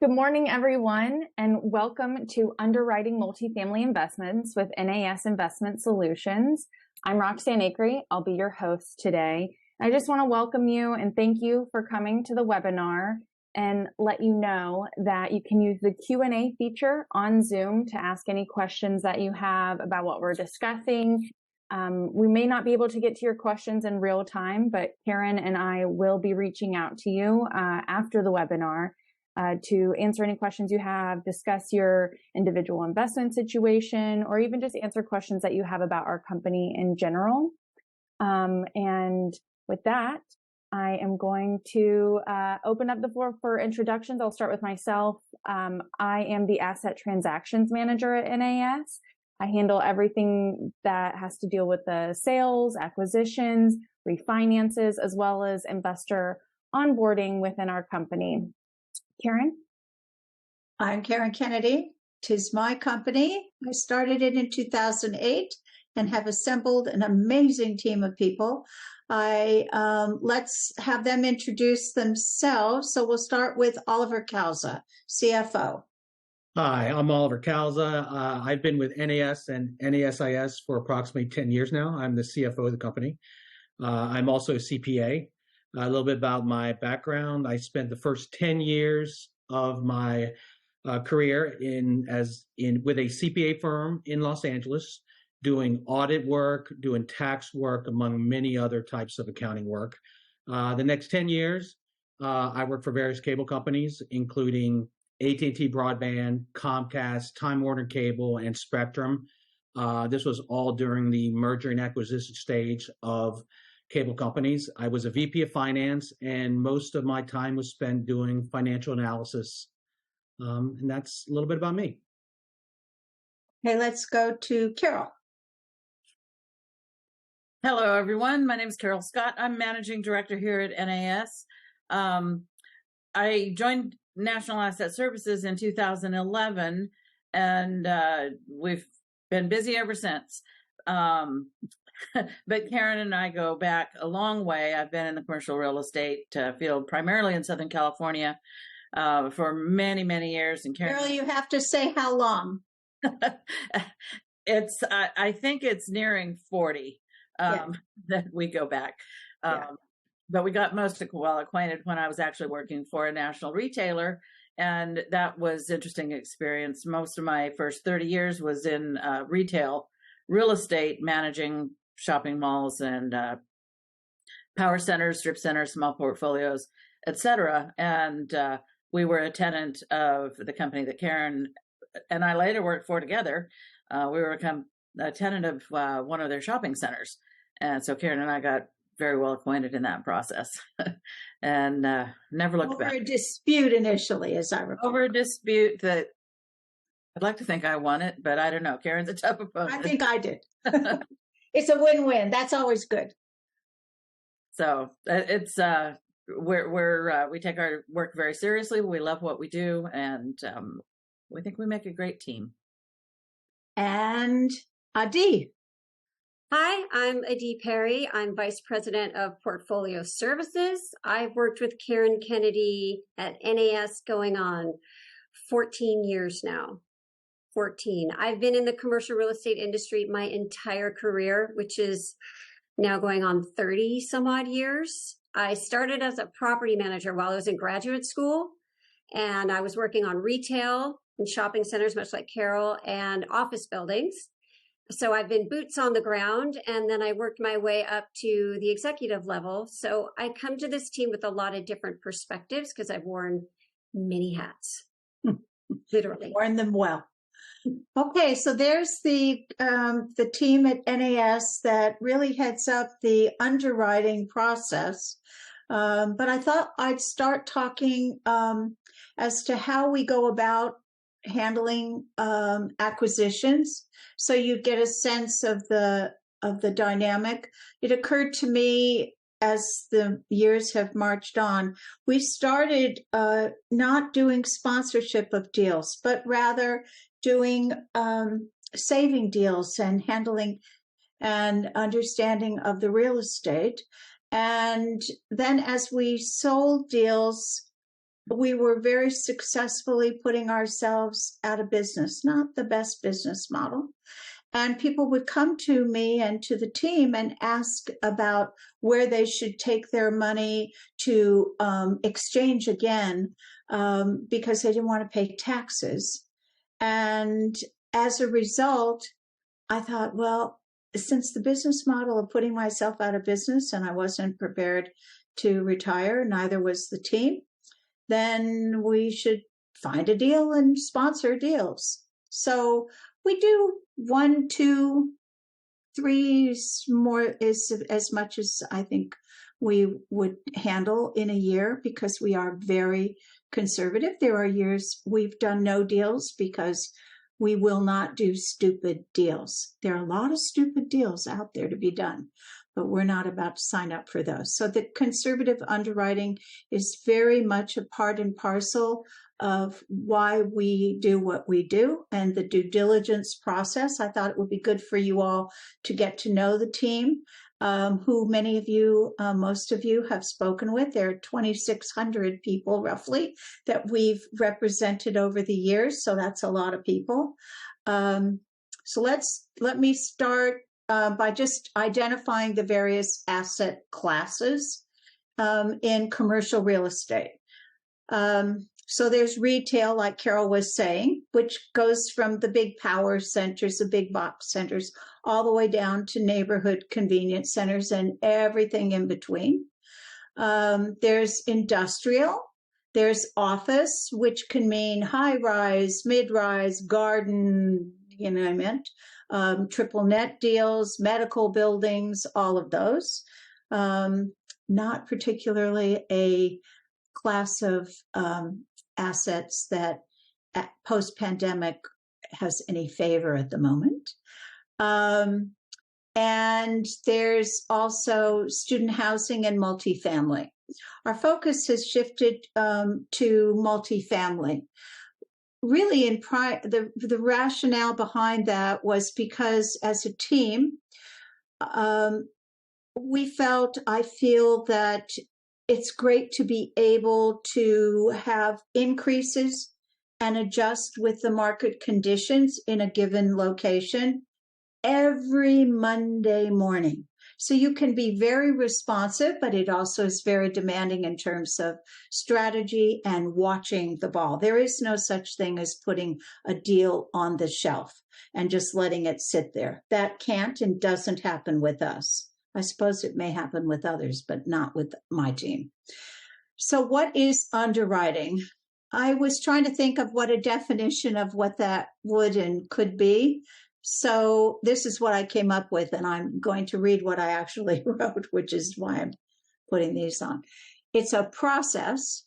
Good morning, everyone, and welcome to Underwriting Multifamily Investments with NAS Investment Solutions. I'm Roxanne Acree. I'll be your host today. I just want to welcome you and thank you for coming to the webinar and let you know that you can use the Q&A feature on Zoom to ask any questions that you have about what we're discussing. We may not be able to get to your questions in real time, but Karen and I will be reaching out to you after the webinar to answer any questions you have, discuss your individual investment situation, or even just answer questions that you have about our company in general. And with that, I am going to open up the floor for introductions. I'll start with myself. I am the Asset Transactions Manager at NAS. I handle everything that has to deal with the sales, acquisitions, refinances, as well as investor onboarding within our company. Karen? I'm Karen Kennedy. 'Tis my company. I started it in 2008 and have assembled an amazing team of people. Let's have them introduce themselves. So we'll start with Oliver Calza, CFO. Hi, I'm Oliver Calza. I've been with NAS and NASIS for approximately 10 years now. I'm the CFO of the company. I'm also a CPA. A little bit about my background. I spent the first 10 years of my career with a CPA firm in Los Angeles, doing audit work, doing tax work, among many other types of accounting work. The next 10 years, I worked for various cable companies, including AT&T Broadband, Comcast, Time Warner Cable, and Spectrum. This was all during the merger and acquisition stage of cable companies. I was a VP of finance, and most of my time was spent doing financial analysis. And that's a little bit about me. Okay, let's go to Carol. Hello, everyone. My name is Carol Scott. I'm Managing Director here at NAS. I joined National Asset Services in 2011, and we've been busy ever since. But Karen and I go back a long way. I've been in the commercial real estate field, primarily in Southern California, for many, many years. And Carol, you have to say how long. I think it's nearing 40 that we go back. But we got most well acquainted when I was actually working for a national retailer, and that was an interesting experience. Most of my first 30 years was in retail real estate, managing shopping malls and power centers, strip centers, small portfolios, etc. And we were a tenant of the company that Karen and I later worked for together. We were a tenant of one of their shopping centers. And so Karen and I got very well acquainted in that process and never looked back. Over a dispute initially, as I recall. Over a dispute that I'd like to think I won it, but I don't know. Karen's a tough opponent. I think I did. It's a win-win. That's always good. So it's we take our work very seriously. We love what we do, and we think we make a great team. And Adi. Hi, I'm Adi Perry. I'm Vice President of Portfolio Services. I've worked with Karen Kennedy at NAS going on 14 years now. 14. I've been in the commercial real estate industry my entire career, which is now going on 30 some odd years. I started as a property manager while I was in graduate school, and I was working on retail and shopping centers, much like Carol, and office buildings. So I've been boots on the ground, and then I worked my way up to the executive level. So I come to this team with a lot of different perspectives because I've worn many hats, literally. Worn them well. Okay, so there's the team at NAS that really heads up the underwriting process. But I thought I'd start talking as to how we go about handling acquisitions, so you get a sense of the dynamic. It occurred to me as the years have marched on, we started not doing sponsorship of deals, but rather doing saving deals and handling and understanding of the real estate. And then as we sold deals, we were very successfully putting ourselves out of business, not the best business model. And people would come to me and to the team and ask about where they should take their money to exchange again because they didn't want to pay taxes. And as a result, I thought, well, since the business model of putting myself out of business and I wasn't prepared to retire, neither was the team, then we should find a deal and sponsor deals. So we do 1, 2, 3 more is as much as I think we would handle in a year because we are very conservative. There are years we've done no deals because we will not do stupid deals. There are a lot of stupid deals out there to be done, but we're not about to sign up for those. So the conservative underwriting is very much a part and parcel of why we do what we do and the due diligence process. I thought it would be good for you all to get to know the team, who many of you, most of you have spoken with. There are 2,600 people roughly that we've represented over the years. So that's a lot of people. So let me start by just identifying the various asset classes in commercial real estate. So there's retail, like Carol was saying, which goes from the big power centers, the big box centers, all the way down to neighborhood convenience centers and everything in between. There's industrial. There's office, which can mean high-rise, mid-rise, garden, you know what I meant, triple net deals, medical buildings, all of those. Not particularly a class of assets that post-pandemic has any favor at the moment. And there's also student housing and multifamily. Our focus has shifted to multifamily. Really, the rationale behind that was because as a team, I feel that it's great to be able to have increases and adjust with the market conditions in a given location every Monday morning. So you can be very responsive, but it also is very demanding in terms of strategy and watching the ball. There is no such thing as putting a deal on the shelf and just letting it sit there. That can't and doesn't happen with us. I suppose it may happen with others, but not with my team. So what is underwriting? I was trying to think of what a definition of what that would and could be. So this is what I came up with, and I'm going to read what I actually wrote, which is why I'm putting these on. It's a process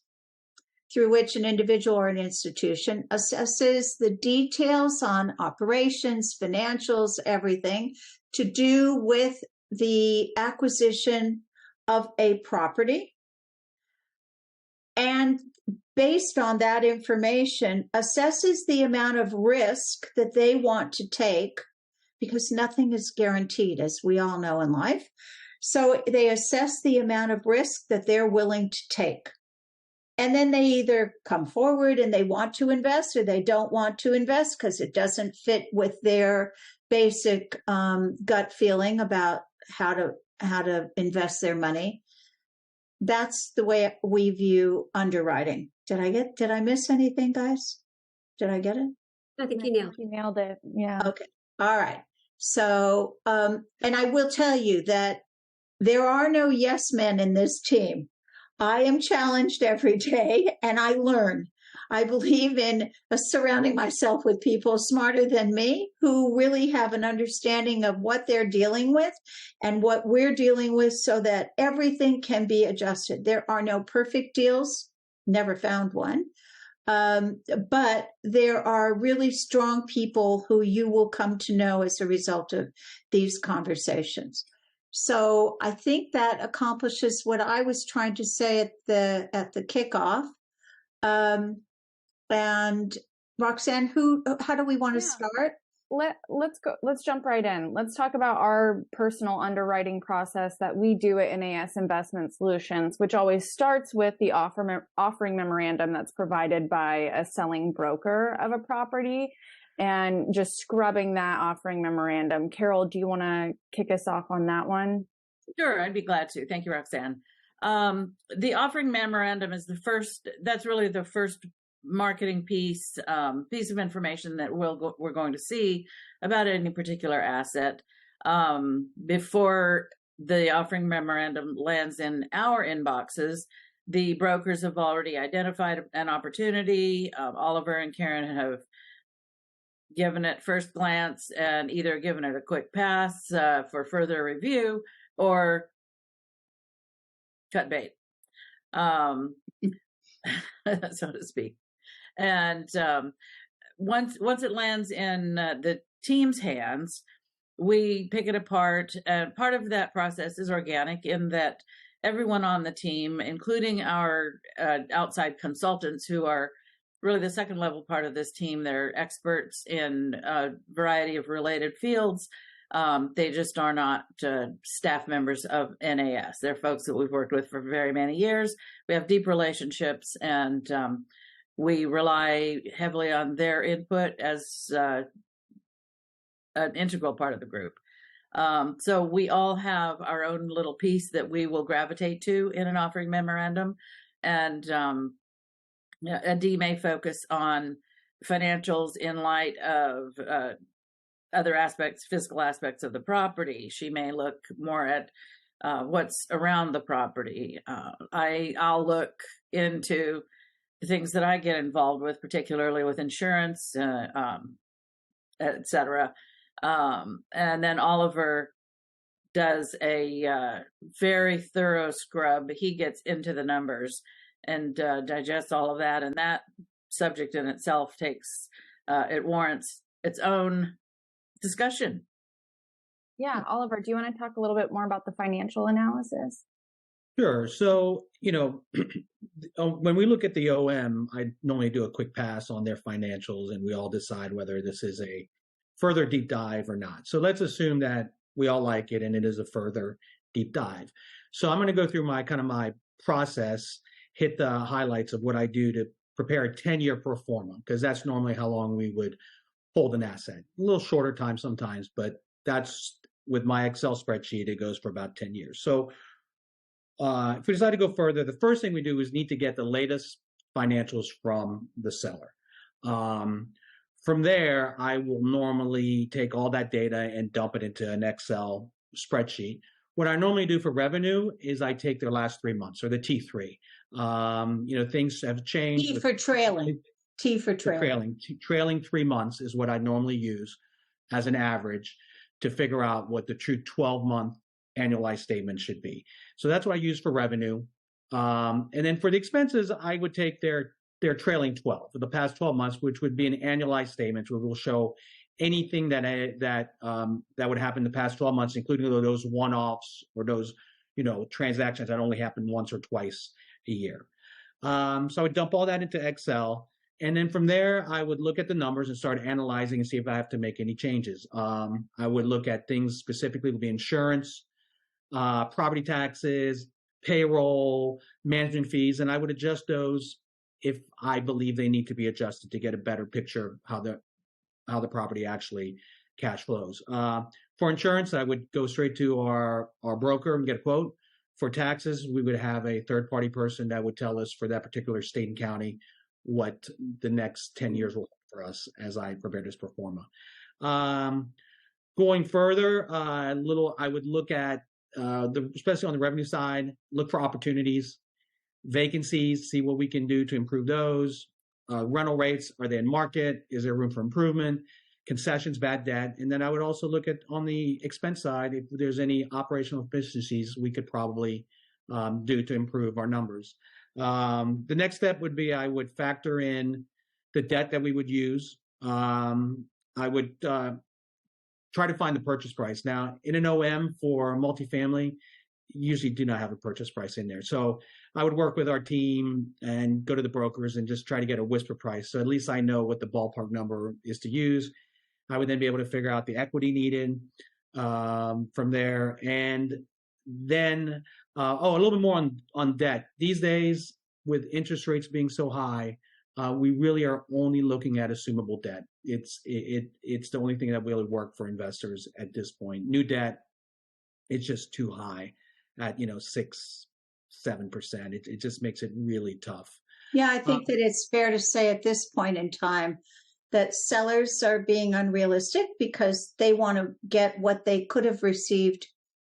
through which an individual or an institution assesses the details on operations, financials, everything to do with the acquisition of a property, and based on that information, assesses the amount of risk that they want to take, because nothing is guaranteed, as we all know in life. So they assess the amount of risk that they're willing to take. And then they either come forward and they want to invest, or they don't want to invest because it doesn't fit with their basic gut feeling about how to invest their money. That's the way we view underwriting. Did I miss anything, guys? Did I get it? I think you nailed it. You nailed it. Yeah. Okay. All right. So, and I will tell you that there are no yes men in this team. I am challenged every day and I learn. I believe in surrounding myself with people smarter than me who really have an understanding of what they're dealing with and what we're dealing with so that everything can be adjusted. There are no perfect deals, never found one, but there are really strong people who you will come to know as a result of these conversations. So I think that accomplishes what I was trying to say at the kickoff. And Roxanne, how do we want to start? let's jump right in. Let's talk about our personal underwriting process that we do at NAS Investment Solutions, which always starts with the offering memorandum that's provided by a selling broker of a property, and just scrubbing that offering memorandum. Carol, do you want to kick us off on that one? Sure, I'd be glad to. Thank you, Roxanne. The offering memorandum is that's really the first marketing piece of information that we're going to see about any particular asset. Before the offering memorandum lands in our inboxes, the brokers have already identified an opportunity. Oliver and Karen have given it first glance and either given it a quick pass for further review or cut bait, so to speak. And once it lands in the team's hands, we pick it apart. And part of that process is organic in that everyone on the team, including our outside consultants, who are really the second level part of this team, they're experts in a variety of related fields. They just are not staff members of NAS. They're folks that we've worked with for very many years. We have deep relationships, and we rely heavily on their input as an integral part of the group. So we all have our own little piece that we will gravitate to in an offering memorandum. And a D may focus on financials in light of other aspects, physical aspects of the property. She may look more at what's around the property. I'll look into the things that I get involved with, particularly with insurance, et cetera. And then Oliver does a very thorough scrub. He gets into the numbers and digests all of that. And that subject in itself it warrants its own discussion. Yeah. Oliver, do you want to talk a little bit more about the financial analysis? Sure. So, when we look at the OM, I normally do a quick pass on their financials and we all decide whether this is a further deep dive or not. So let's assume that we all like it and it is a further deep dive. So I'm going to go through my process, hit the highlights of what I do to prepare a 10-year pro forma, because that's normally how long we would hold an asset. A little shorter time sometimes, but that's with my Excel spreadsheet, it goes for about 10 years. So if we decide to go further, the first thing we do is need to get the latest financials from the seller. From there, I will normally take all that data and dump it into an Excel spreadsheet. What I normally do for revenue is I take their last 3 months, or the T3. Things have changed. T for trailing. T for trailing. Trailing 3 months is what I normally use as an average to figure out what the true 12-month annualized statement should be. So that's what I use for revenue. And then for the expenses, I would take their trailing 12 for the past 12 months, which would be an annualized statement, where we'll show anything that would happen the past 12 months, including those one-offs or those, transactions that only happen once or twice a year. So I would dump all that into Excel. And then from there, I would look at the numbers and start analyzing and see if I have to make any changes. I would look at things specifically with the insurance, property taxes, payroll, management fees, and I would adjust those if I believe they need to be adjusted to get a better picture of how the property actually cash flows. For insurance, I would go straight to our broker and get a quote. For taxes, we would have a third-party person that would tell us for that particular state and county what the next 10 years will hold for us as I prepare this pro forma. Going further, I would look at, especially on the revenue side, look for opportunities, vacancies, see what we can do to improve those. Rental rates, are they in market? Is there room for improvement? Concessions, bad debt. And then I would also look at, on the expense side, if there's any operational efficiencies we could probably do to improve our numbers. The next step would be I would factor in the debt that we would use. I would try to find the purchase price. Now, in an OM for multifamily, usually do not have a purchase price in there. So I would work with our team and go to the brokers and just try to get a whisper price. So at least I know what the ballpark number is to use. I would then be able to figure out the equity needed from there. And then, a little bit more on debt. These days, with interest rates being so high, we really are only looking at assumable debt. It's the only thing that will work for investors at this point. New debt, it's just too high at 6-7%. It just makes it really tough. Yeah, I think that it's fair to say at this point in time that sellers are being unrealistic because they want to get what they could have received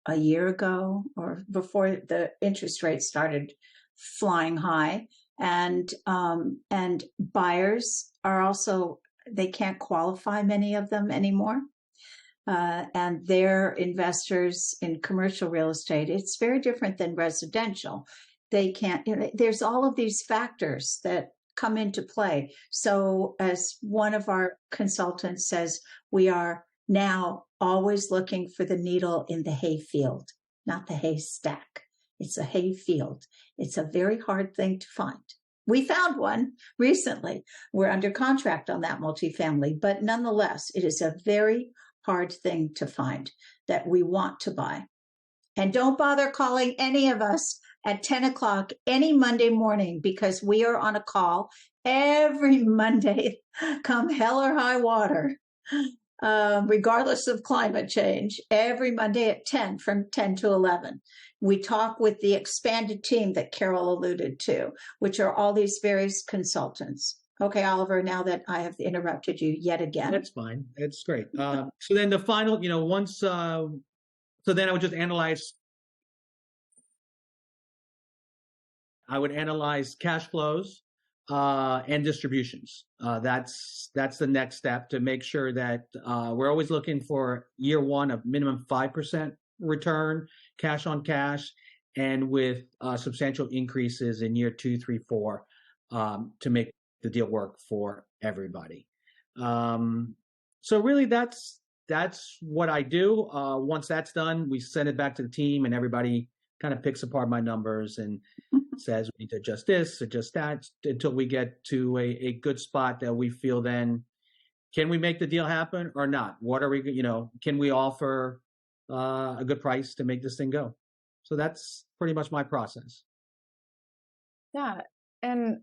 a year ago or before the interest rates started flying high. And buyers are also, they can't qualify, many of them anymore. And they're investors in commercial real estate. It's very different than residential. They can't, there's all of these factors that come into play. So as one of our consultants says, we are now always looking for the needle in the hayfield, not the haystack. It's a hayfield. It's a very hard thing to find. We found one recently. We're under contract on that multifamily, but nonetheless, it is a very hard thing to find that we want to buy. And don't bother calling any of us at 10 o'clock any Monday morning, because we are on a call every Monday, come hell or high water, regardless of climate change, every Monday at 10, from 10 to 11. We talk with the expanded team that Carol alluded to, which are all these various consultants. Okay, Oliver, now that I have interrupted you yet again. That's fine. It's great. So then the final, once, so then I would just analyze. I would analyze cash flows and distributions. That's the next step, to make sure that we're always looking for year one of minimum 5% return, cash on cash, and with substantial increases in year 2, 3, 4 to make the deal work for everybody. So really, that's what I do. Once that's done, we send it back to the team, and everybody kind of picks apart my numbers and says we need to adjust this, adjust that, until we get to a good spot that we feel then, can we make the deal happen or not? What are we, can we offer a good price to make this thing go? So that's pretty much my process. Yeah. And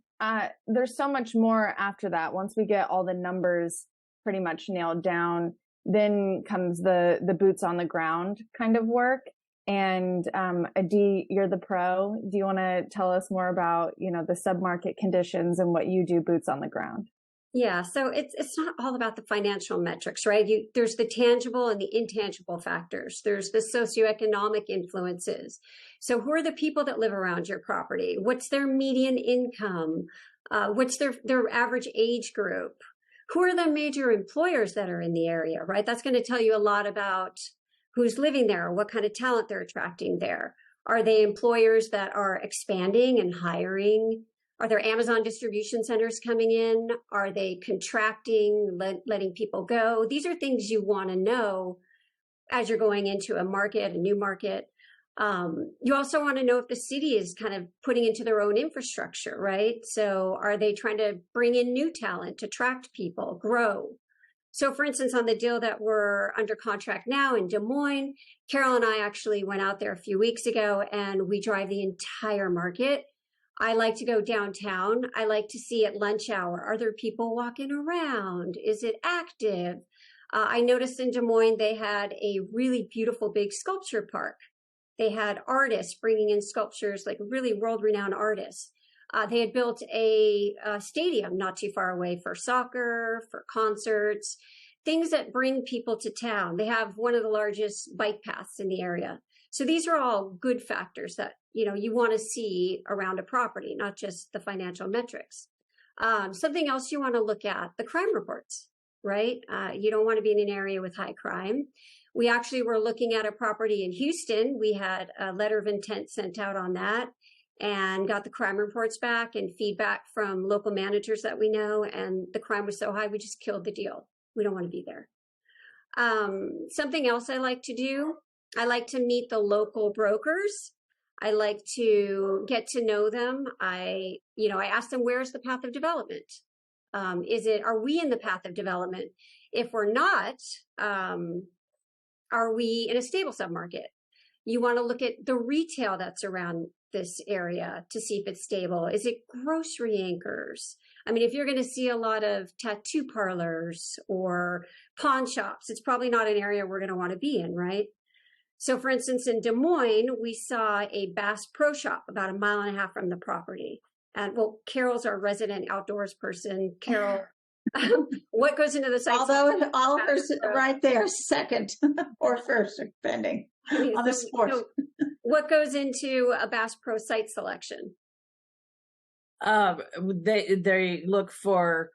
there's so much more after that. Once we get all the numbers pretty much nailed down, then comes the boots on the ground kind of work. And Adi, you're the pro. Do you want to tell us more about, the submarket conditions and what you do boots on the ground? Yeah, so it's not all about the financial metrics, right? There's the tangible and the intangible factors. There's the socioeconomic influences. So who are the people that live around your property? What's their median income? What's their average age group? Who are the major employers that are in the area, right? That's going to tell you a lot about who's living there, what kind of talent they're attracting there. Are they employers that are expanding and hiring? Are there Amazon distribution centers coming in? Are they contracting, letting people go? These are things you want to know as you're going into a market, a new market. You also want to know if the city is kind of putting into their own infrastructure, right? So are they trying to bring in new talent, attract people, grow? So for instance, on the deal that we're under contract now in Des Moines, Carol and I actually went out there a few weeks ago, and we drive the entire market. I like to go downtown. I like to see at lunch hour, are there people walking around? Is it active? I noticed in Des Moines, they had a really beautiful big sculpture park. They had artists bringing in sculptures, like really world-renowned artists. They had built a stadium not too far away for soccer, for concerts, things that bring people to town. They have one of the largest bike paths in the area. So these are all good factors that, you want to see around a property, not just the financial metrics. Something else you want to look at, the crime reports, right? You don't want to be in an area with high crime. We actually were looking at a property in Houston. We had a letter of intent sent out on that, and got the crime reports back and feedback from local managers that we know. And the crime was so high, we just killed the deal. We don't want to be there. Something else I like to do, I like to meet the local brokers. I like to get to know them. I ask them, where's the path of development? Are we in the path of development? If we're not, are we in a stable submarket? You want to look at the retail that's around this area to see if it's stable. Is it grocery anchors? I mean, if you're going to see a lot of tattoo parlors or pawn shops, it's probably not an area we're going to want to be in, right? So for instance, in Des Moines, we saw a Bass Pro Shop about 1.5 miles from the property. And well, Carol's our resident outdoors person. Carol, what goes into the site? Although Oliver's right there, second or first, depending on the sport. So what goes into a Bass Pro site selection? They look for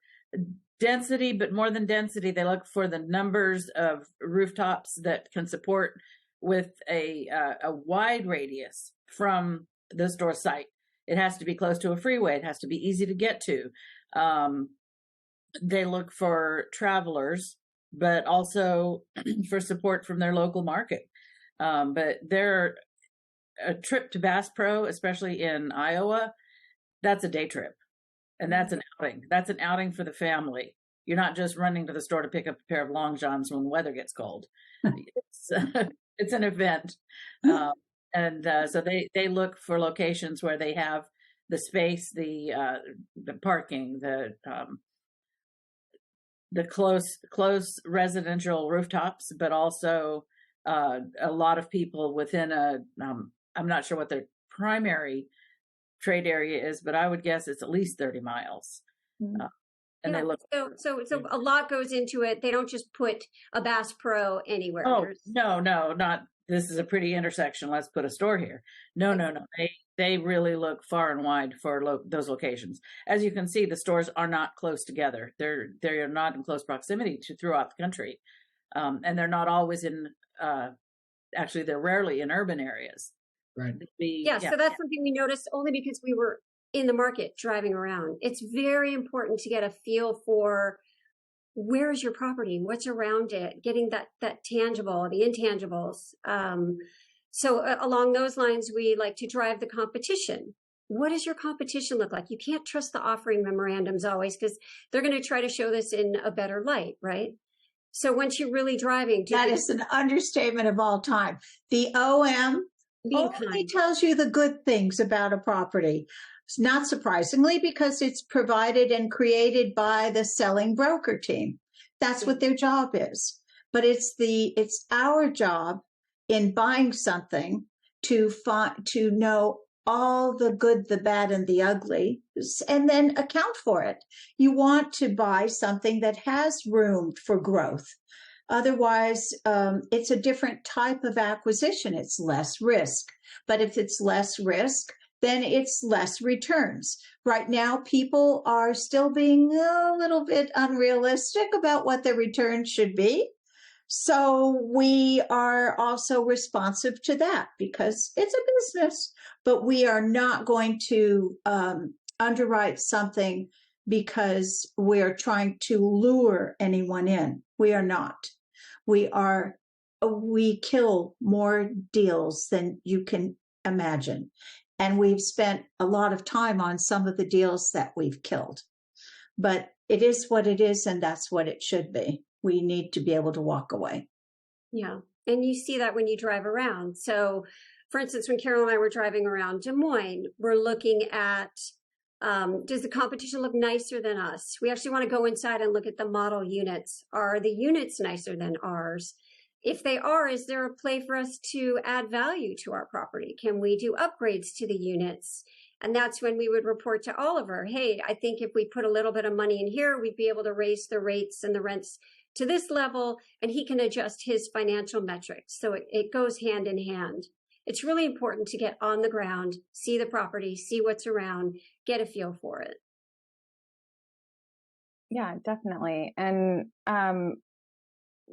density, but more than density, they look for the numbers of rooftops that can support with a wide radius from the store site. It has to be close to a freeway. It has to be easy to get to. They look for travelers, but also for support from their local market. But a trip to Bass Pro, especially in Iowa, that's a day trip. And that's an outing. That's an outing for the family. You're not just running to the store to pick up a pair of long johns when the weather gets cold. It's an event. So they look for locations where they have the space, the parking, the close residential rooftops, but also a lot of people within I'm not sure what their primary trade area is, but I would guess it's at least 30 miles. And they look. So a lot goes into it. They don't just put a Bass Pro anywhere. Oh, no, not this is a pretty intersection. Let's put a store here. No. They really look far and wide for those locations. As you can see, the stores are not close together. They're not in close proximity to throughout the country, and they're not always in. Actually, they're rarely in urban areas. Right. So that's something we noticed only because we were in the market driving around. It's very important to get a feel for where is your property, what's around it, getting that tangible, the intangibles. So along those lines, we like to drive the competition. What does your competition look like? You can't trust the offering memorandums always because they're going to try to show this in a better light, right? So once you're really driving, that is an understatement of all time. The OM only tells you the good things about a property. Not surprisingly, because it's provided and created by the selling broker team. That's what their job is. But it's our job in buying something to know all the good, the bad, and the ugly, and then account for it. You want to buy something that has room for growth. Otherwise, it's a different type of acquisition. It's less risk. But if it's less risk, then it's less returns. Right now, people are still being a little bit unrealistic about what their returns should be. So we are also responsive to that because it's a business, but we are not going to underwrite something because we're trying to lure anyone in. We are not. We kill more deals than you can imagine. And we've spent a lot of time on some of the deals that we've killed. But it is what it is, and that's what it should be. We need to be able to walk away. Yeah. And you see that when you drive around. So, for instance, when Carol and I were driving around Des Moines, we're looking at, does the competition look nicer than us? We actually want to go inside and look at the model units. Are the units nicer than ours? If they are, is there a play for us to add value to our property? Can we do upgrades to the units? And that's when we would report to Oliver, hey, I think if we put a little bit of money in here, we'd be able to raise the rates and the rents to this level, and he can adjust his financial metrics. So it goes hand in hand. It's really important to get on the ground, see the property, see what's around, get a feel for it. Yeah, definitely. And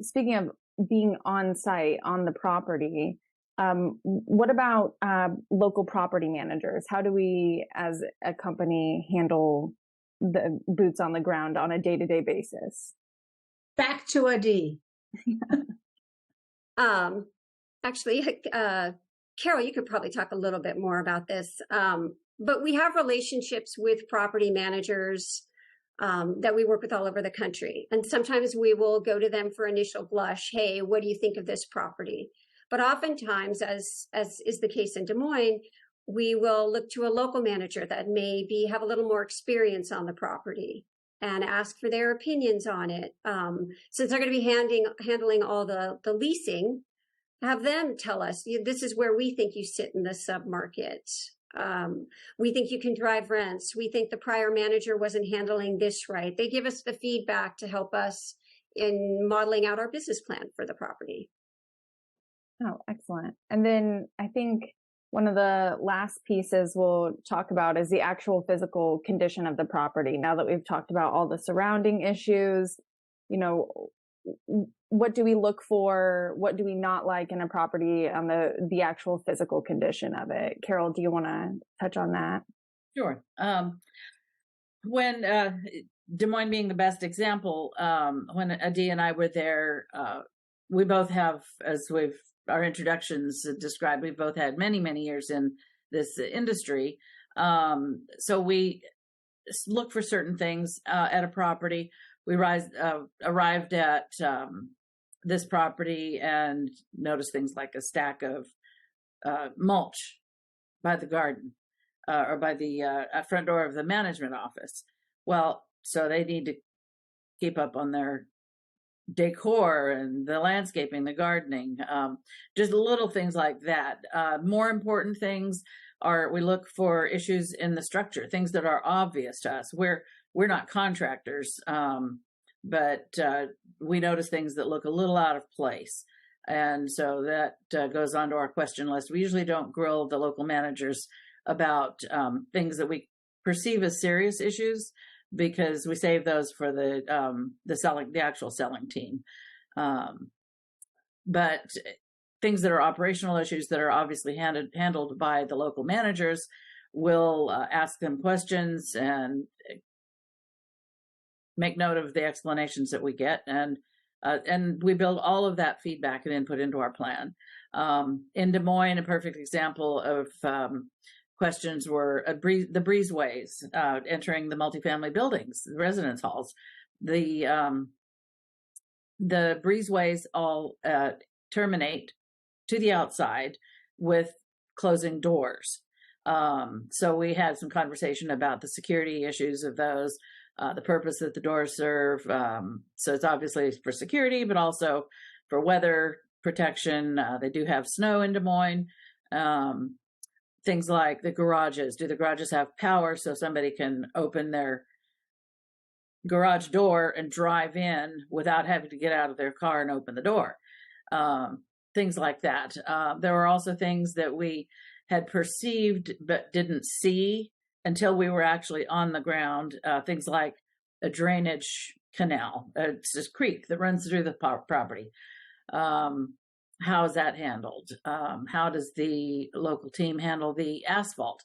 speaking of being on site on the property, what about local property managers? How do we as a company handle the boots on the ground on a day-to-day basis? Back to a D. Actually, Carol, you could probably talk a little bit more about this. But we have relationships with property managers. that we work with all over the country. And sometimes we will go to them for initial blush. Hey, what do you think of this property? But oftentimes, as is the case in Des Moines, we will look to a local manager that maybe have a little more experience on the property and ask for their opinions on it. Since they're going to be handling all the leasing, have them tell us, this is where we think you sit in the submarket. We think you can drive rents. We think the prior manager wasn't handling this right. They give us the feedback to help us in modeling out our business plan for the property. Oh, excellent. And then I think one of the last pieces we'll talk about is the actual physical condition of the property. Now that we've talked about all the surrounding issues, what do we look for? What do we not like in a property on the actual physical condition of it? Carol, do you want to touch on that? Sure. When Des Moines being the best example, when Adi and I were there, we both have, as our introductions described, we've both had many, many years in this industry. So we look for certain things at a property. We arrived at this property and noticed things like a stack of mulch by the garden or by the front door of the management office. Well, so they need to keep up on their decor and the landscaping, the gardening, just little things like that. More important things are we look for issues in the structure, things that are obvious to us. We're not contractors, but we notice things that look a little out of place. And so that goes on to our question list. We usually don't grill the local managers about things that we perceive as serious issues, because we save those for the actual selling team. But things that are operational issues that are obviously handled by the local managers, we'll ask them questions and make note of the explanations that we get, and we build all of that feedback and input into our plan. In Des Moines, a perfect example of questions were the breezeways entering the multifamily buildings, the residence halls. The breezeways all terminate to the outside with closing doors. So we had some conversation about the security issues of those, the purpose that the doors serve. So it's obviously for security, but also for weather protection. They do have snow in Des Moines. Things like the garages. Do the garages have power so somebody can open their garage door and drive in without having to get out of their car and open the door? Things like that. There were also things that we had perceived but didn't see until we were actually on the ground. Things like a drainage canal. It's this creek that runs through the property. How is that handled? How does the local team handle the asphalt?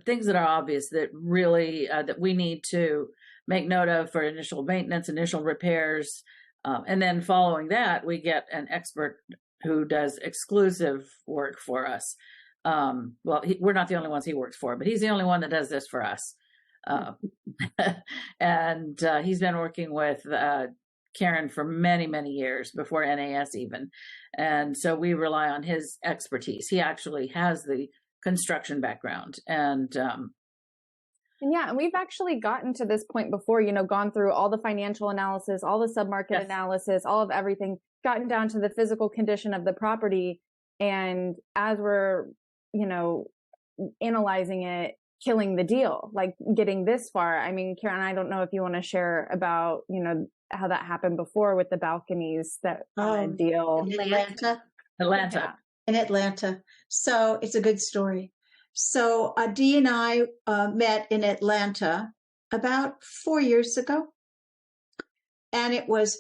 Things that are obvious that really that we need to make note of for initial maintenance, initial repairs. And then following that, we get an expert who does exclusive work for us. We're not the only ones he works for, but he's the only one that does this for us. And he's been working with Karen for many, many years, before NAS even. And so we rely on his expertise. He actually has the construction background. And yeah, and we've actually gotten to this point before, gone through all the financial analysis, all the submarket analysis, all of everything, gotten down to the physical condition of the property. And as we're, analyzing it, killing the deal, like getting this far. I mean, Karen, I don't know if you want to share about, how that happened before with the balconies that deal. Atlanta. Yeah. In Atlanta. So it's a good story. So Dee and I met in Atlanta about 4 years ago, and it was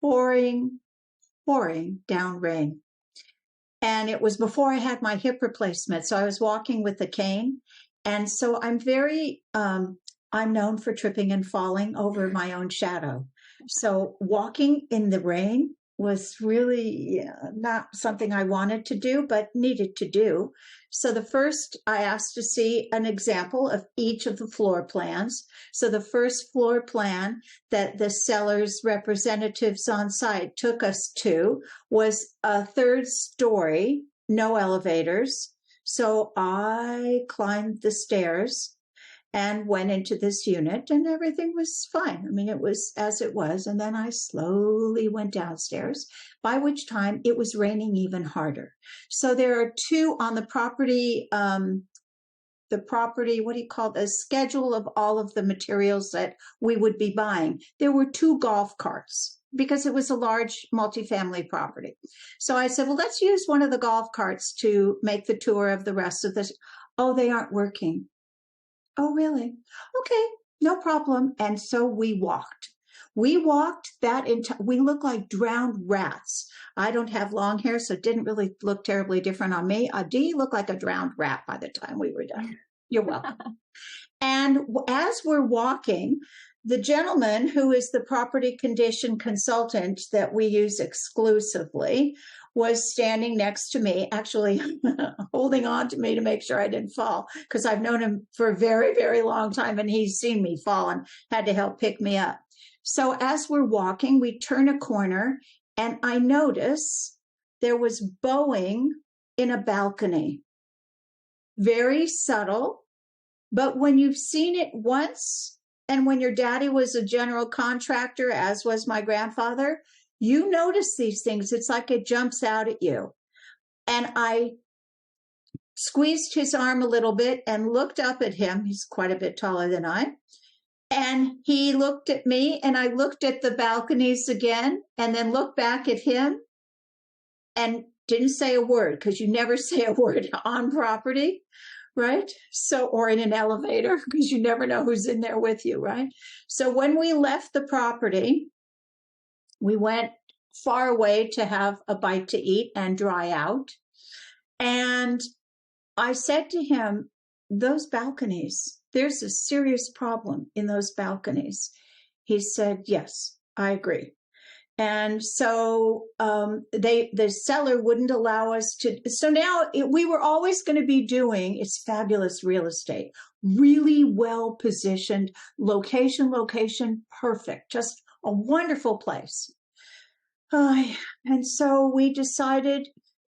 pouring down rain. And it was before I had my hip replacement. So I was walking with a cane. And so I'm known for tripping and falling over my own shadow. So walking in the rain was really not something I wanted to do, but needed to do. So the first, I asked to see an example of each of the floor plans. So the first floor plan that the seller's representatives on site took us to was a 3rd story, no elevators. So I climbed the stairs and went into this unit, and everything was fine. I mean, it was as it was. And then I slowly went downstairs, by which time it was raining even harder. So there are 2 on the property, what do you call it? A schedule of all of the materials that we would be buying. There were 2 golf carts because it was a large multifamily property. So I said, well, let's use one of the golf carts to make the tour of the rest of this. Oh, they aren't working. Oh, really? Okay, no problem. And so we walked. We walked we looked like drowned rats. I don't have long hair, so it didn't really look terribly different on me. Dee looked like a drowned rat by the time we were done. You're welcome. And as we're walking, the gentleman who is the property condition consultant that we use exclusively was standing next to me, actually holding on to me to make sure I didn't fall, because I've known him for a very, very long time, and he's seen me fall and had to help pick me up. So as we're walking, we turn a corner, and I notice there was bowing in a balcony. Very subtle, but when you've seen it once, and when your daddy was a general contractor, as was my grandfather, you notice these things. It's like it jumps out at you. And I squeezed his arm a little bit and looked up at him. He's quite a bit taller than I. And he looked at me, and I looked at the balconies again, and then looked back at him and didn't say a word, because you never say a word on property, right? So, or in an elevator, because you never know who's in there with you, right? So when we left the property, we went far away to have a bite to eat and dry out. And I said to him, those balconies, there's a serious problem in those balconies. He said, yes, I agree. And so the seller wouldn't allow us to. So now we were always going to be doing, it's fabulous real estate, really well positioned, location, perfect, just a wonderful place. And so we decided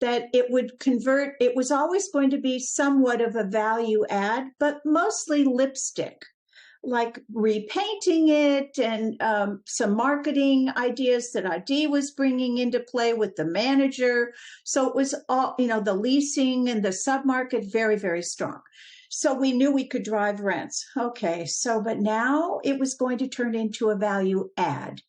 that it would convert. It was always going to be somewhat of a value add, but mostly lipstick, like repainting it and some marketing ideas that ID was bringing into play with the manager. So it was all, the leasing and the submarket, very, very strong. So we knew we could drive rents. Okay, but now it was going to turn into a value add,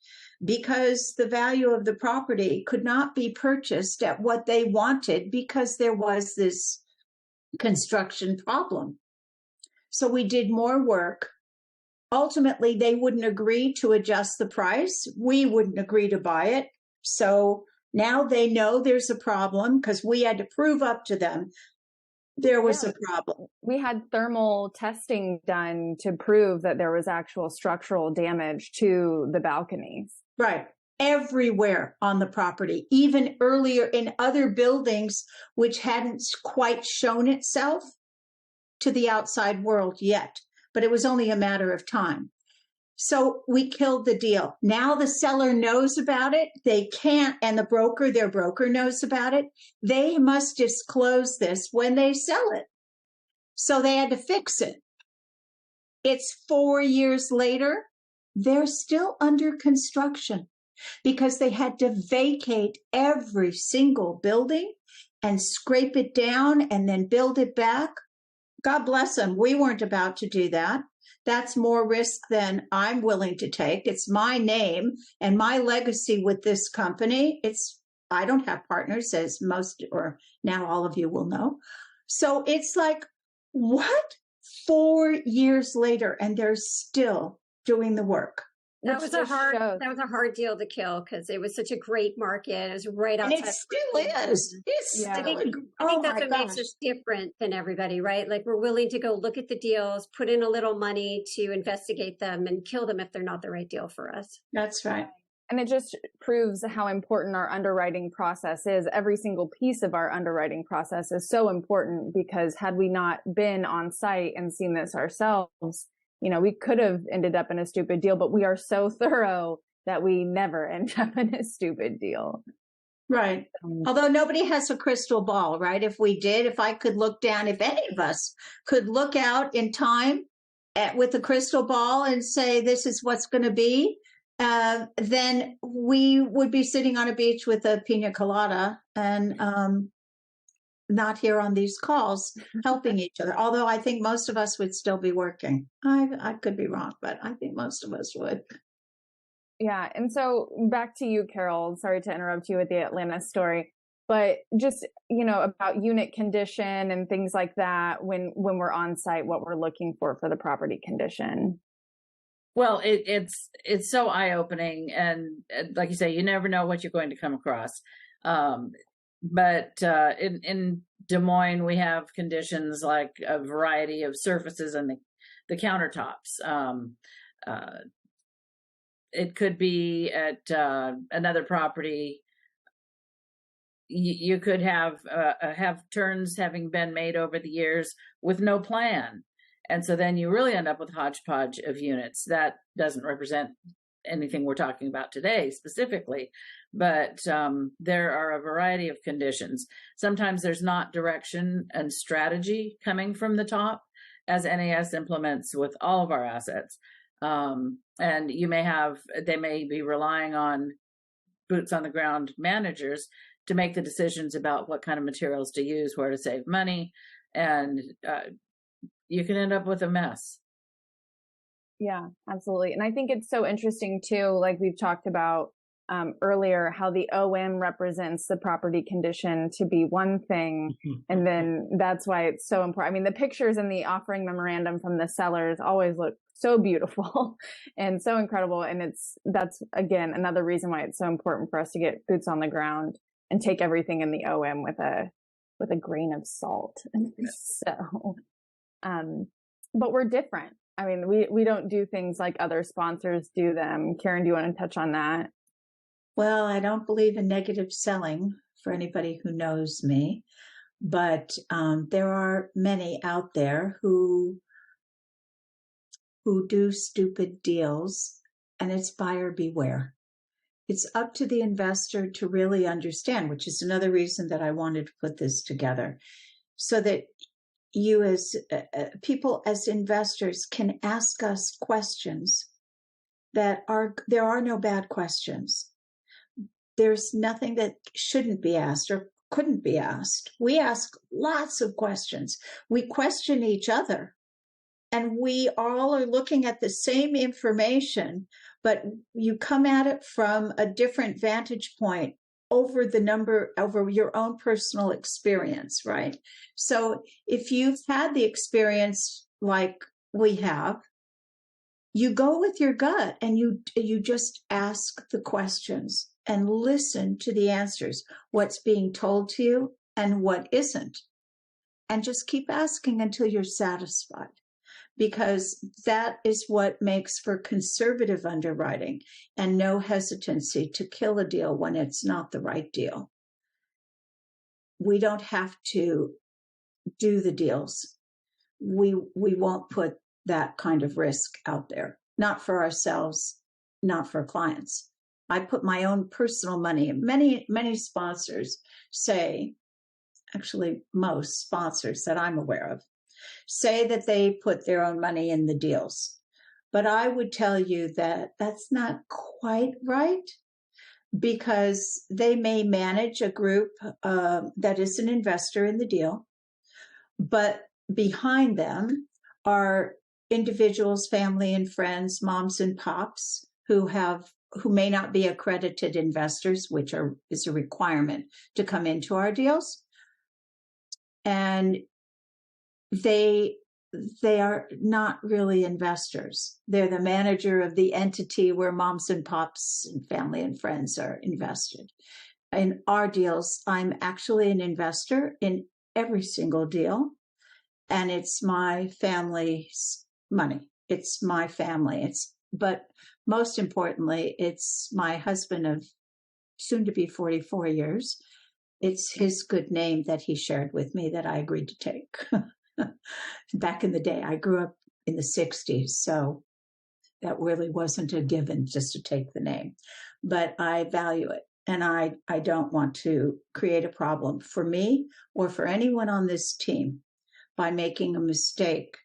because the value of the property could not be purchased at what they wanted because there was this construction problem. So we did more work. Ultimately, they wouldn't agree to adjust the price. We wouldn't agree to buy it. So now they know there's a problem, because we had to prove up to them there was a problem. We had thermal testing done to prove that there was actual structural damage to the balconies. Right. Everywhere on the property, even earlier in other buildings, which hadn't quite shown itself to the outside world yet, but it was only a matter of time. So we killed the deal. Now the seller knows about it. They can't, and their broker knows about it. They must disclose this when they sell it. So they had to fix it. It's 4 years later. They're still under construction because they had to vacate every single building and scrape it down and then build it back. God bless them. We weren't about to do that. That's more risk than I'm willing to take. It's my name and my legacy with this company. I don't have partners, as most, or now all of you will know. So it's like, what? 4 years later, and they're still doing the work. That was a hard deal to kill, because it was such a great market. It was right outside. And it still is. I think that's what makes us different than everybody, right? Like, we're willing to go look at the deals, put in a little money to investigate them, and kill them if they're not the right deal for us. That's right. And it just proves how important our underwriting process is. Every single piece of our underwriting process is so important, because had we not been on site and seen this ourselves, we could have ended up in a stupid deal, but we are so thorough that we never end up in a stupid deal. Right. Although nobody has a crystal ball, right? If I could look down, if any of us could look out in time with a crystal ball and say, this is what's going to be, then we would be sitting on a beach with a pina colada and not here on these calls helping each other. Although I think most of us would still be working. I could be wrong, but I think most of us would. Yeah. And so back to you, Carol. Sorry to interrupt you with the Atlanta story, but just, about unit condition and things like that when we're on site, what we're looking for the property condition. Well, it's so eye-opening, and like you say, you never know what you're going to come across. But in Des Moines, we have conditions like a variety of surfaces and the countertops. It could be at another property. You could have turns having been made over the years with no plan. And so then you really end up with a hodgepodge of units. That doesn't represent anything we're talking about today specifically, but there are a variety of conditions. Sometimes there's not direction and strategy coming from the top, as NAS implements with all of our assets. And they may be relying on boots on the ground managers to make the decisions about what kind of materials to use, where to save money, and you can end up with a mess. Yeah, absolutely. And I think it's so interesting too, like we've talked about earlier, how the OM represents the property condition to be one thing. And then that's why it's so important. I mean, the pictures in the offering memorandum from the sellers always look so beautiful and so incredible. And that's again, another reason why it's so important for us to get boots on the ground and take everything in the OM with a grain of salt. So, but we're different. I mean, we don't do things like other sponsors do them. Karen, do you want to touch on that? Well, I don't believe in negative selling for anybody who knows me, but there are many out there who do stupid deals, and it's buyer beware. It's up to the investor to really understand, which is another reason that I wanted to put this together, so that you as people, as investors, can ask us questions there are no bad questions. There's nothing that shouldn't be asked or couldn't be asked. We ask lots of questions. We question each other, and we all are looking at the same information, but you come at it from a different vantage point over your own personal experience, right? So if you've had the experience like we have, you go with your gut and you just ask the questions and listen to the answers, what's being told to you and what isn't. And just keep asking until you're satisfied, because that is what makes for conservative underwriting and no hesitancy to kill a deal when it's not the right deal. We don't have to do the deals. We won't put that kind of risk out there, not for ourselves, not for clients. I put my own personal money. Many sponsors say, actually most sponsors that I'm aware of, say that they put their own money in the deals. But I would tell you that that's not quite right, because they may manage a group that is an investor in the deal, but behind them are individuals, family and friends, moms and pops who may not be accredited investors, which is a requirement to come into our deals. And they are not really investors. They're the manager of the entity where moms and pops and family and friends are invested. In our deals, I'm actually an investor in every single deal, and it's my family's money. It's my family. But most importantly, it's my husband of soon to be 44 years. It's his good name that he shared with me that I agreed to take. Back in the day, I grew up in the 60s, so that really wasn't a given just to take the name. But I value it, and I don't want to create a problem for me or for anyone on this team by making a mistake.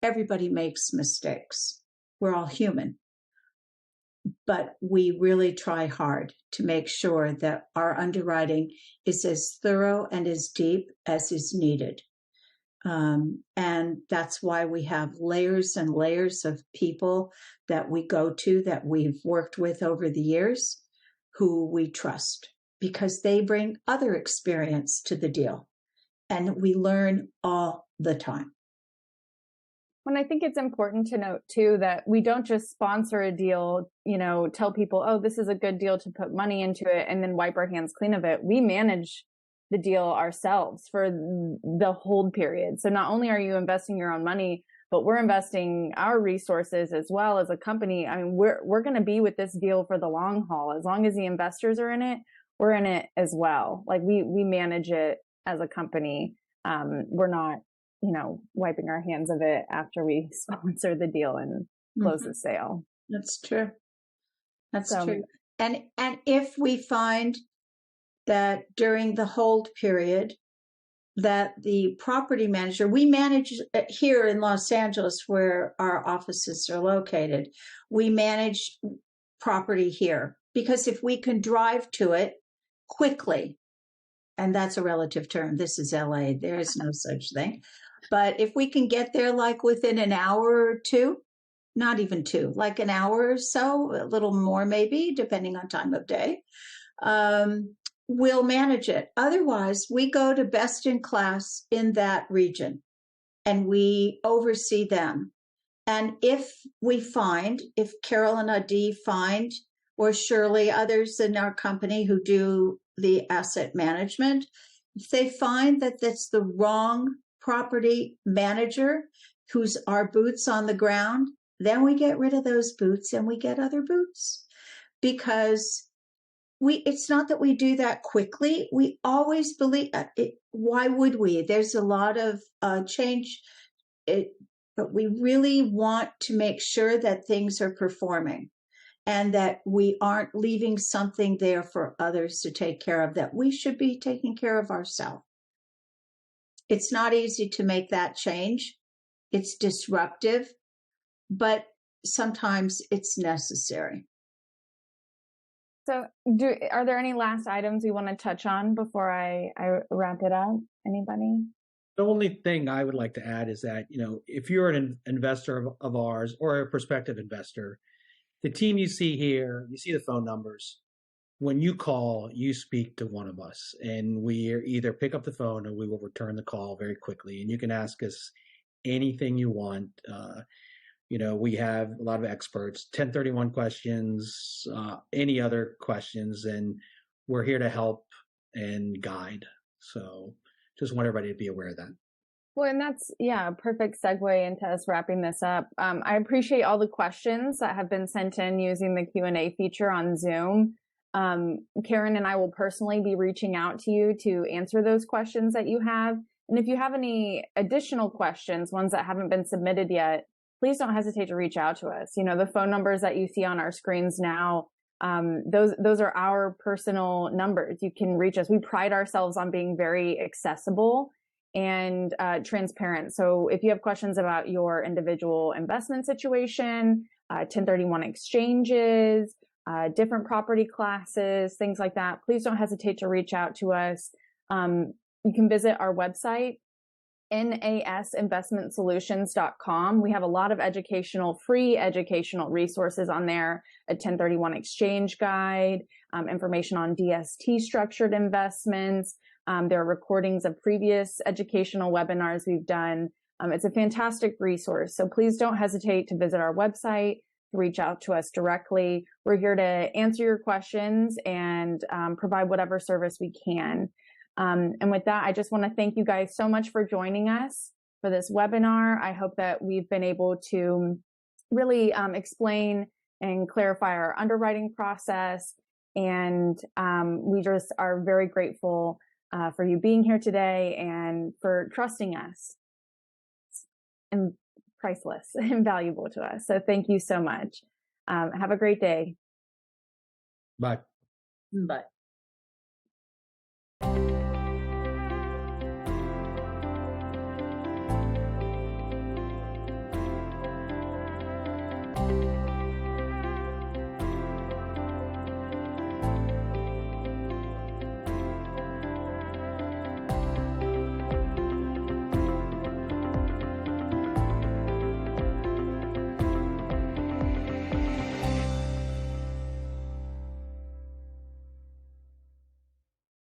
Everybody makes mistakes. We're all human. But we really try hard to make sure that our underwriting is as thorough and as deep as is needed. And that's why we have layers and layers of people that we go to, that we've worked with over the years, who we trust, because they bring other experience to the deal. And we learn all the time. And I think it's important to note too that we don't just sponsor a deal, tell people, oh, this is a good deal to put money into it and then wipe our hands clean of it. We manage the deal ourselves for the hold period. So not only are you investing your own money, but we're investing our resources as well as a company. I mean, we're going to be with this deal for the long haul. As long as the investors are in it, we're in it as well. Like we manage it as a company. We're not, wiping our hands of it after we sponsor the deal and close the sale. That's true. That's true. And if we find that during the hold period that the property manager, we manage here in Los Angeles where our offices are located, we manage property here because if we can drive to it quickly, and that's a relative term, this is LA, there is no such thing. But if we can get there like within an hour or two, not even two, like an hour or so, a little more maybe, depending on time of day, we'll manage it. Otherwise, we go to best in class in that region and we oversee them. And if Carol and Adi find, or Shirley, others in our company who do the asset management, if they find that that's the wrong property manager who's our boots on the ground, then we get rid of those boots and we get other boots. Because it's not that we do that quickly. We always believe it. Why would we? There's a lot of change, but we really want to make sure that things are performing and that we aren't leaving something there for others to take care of, that we should be taking care of ourselves. It's not easy to make that change. It's disruptive, but sometimes it's necessary. So are there any last items you want to touch on before I wrap it up? Anybody? The only thing I would like to add is that, if you're an investor of ours or a prospective investor, the team you see here, you see the phone numbers. When you call, you speak to one of us, and we either pick up the phone or we will return the call very quickly. And you can ask us anything you want. We have a lot of experts, 1031 questions, any other questions, and we're here to help and guide. So just want everybody to be aware of that. Well, and that's, a perfect segue into us wrapping this up. I appreciate all the questions that have been sent in using the Q&A feature on Zoom. Karen and I will personally be reaching out to you to answer those questions that you have. And if you have any additional questions, ones that haven't been submitted yet, please don't hesitate to reach out to us. The phone numbers that you see on our screens now, those are our personal numbers. You can reach us. We pride ourselves on being very accessible and transparent. So if you have questions about your individual investment situation, 1031 exchanges, different property classes, things like that, please don't hesitate to reach out to us. You can visit our website, nasinvestmentsolutions.com. We have a lot of free educational resources on there, a 1031 exchange guide, information on DST structured investments. There are recordings of previous educational webinars we've done. It's a fantastic resource. So please don't hesitate to visit our website, to reach out to us directly. We're here to answer your questions and provide whatever service we can. And with that, I just want to thank you guys so much for joining us for this webinar. I hope that we've been able to really explain and clarify our underwriting process. And we just are very grateful for you being here today and for trusting us. And priceless and valuable to us. So thank you so much. Have a great day. Bye. Bye.